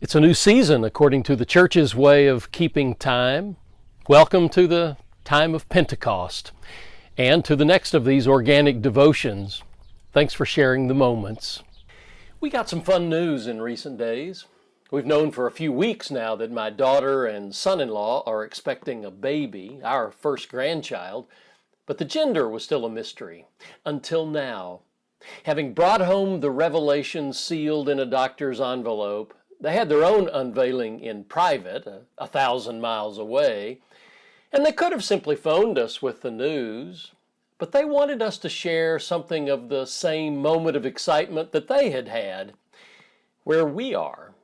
It's a new season according to the church's way of keeping time. Welcome to the time of Pentecost and to the next of these organic devotions. Thanks for sharing the moments. We got some fun news in recent days. We've known for a few weeks now that my daughter and son-in-law are expecting a baby, our first grandchild, but the gender was still a mystery until now. Having brought home the revelation sealed in a doctor's envelope, they had their own unveiling in private, 1,000 miles away, and they could have simply phoned us with the news, but they wanted us to share something of the same moment of excitement that they had had, where we are.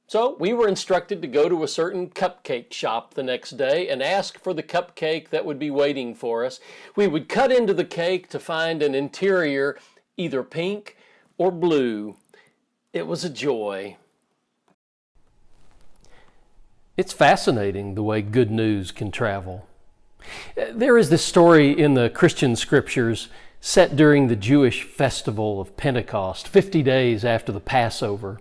So we were instructed to go to a certain cupcake shop the next day and ask for the cupcake that would be waiting for us. We would cut into the cake to find an interior either pink or blue. It was a joy. It's fascinating the way good news can travel. There is this story in the Christian scriptures set during the Jewish festival of Pentecost, 50 days after the Passover.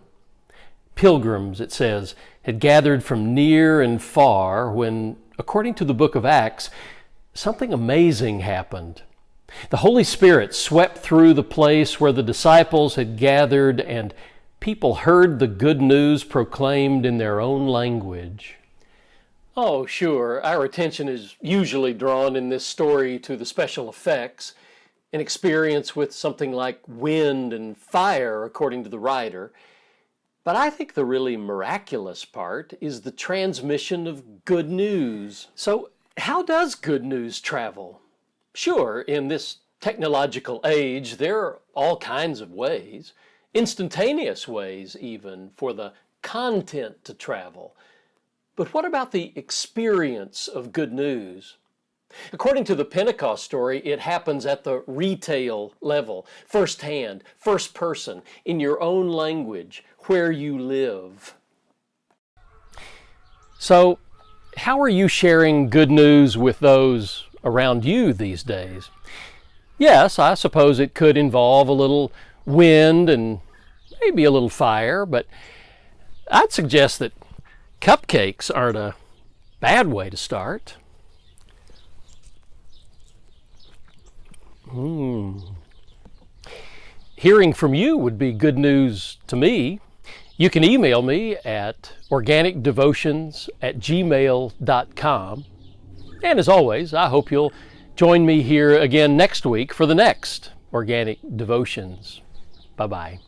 Pilgrims, it says, had gathered from near and far when, according to the book of Acts, something amazing happened. The Holy Spirit swept through the place where the disciples had gathered, and people heard the good news proclaimed in their own language. Oh, sure, our attention is usually drawn in this story to the special effects, an experience with something like wind and fire, according to the writer. But I think the really miraculous part is the transmission of good news. So, how does good news travel? Sure, in this technological age, there are all kinds of ways. Instantaneous ways even for the content to travel. But what about the experience of good news? According to the Pentecost story, it happens at the retail level, firsthand, first person, in your own language, where you live. So, how are you sharing good news with those around you these days? Yes, I suppose it could involve a little wind and maybe a little fire, but I'd suggest that cupcakes aren't a bad way to start. Hearing from you would be good news to me. You can email me at organicdevotions@gmail.com. And as always, I hope you'll join me here again next week for the next Organic Devotions. Bye-bye.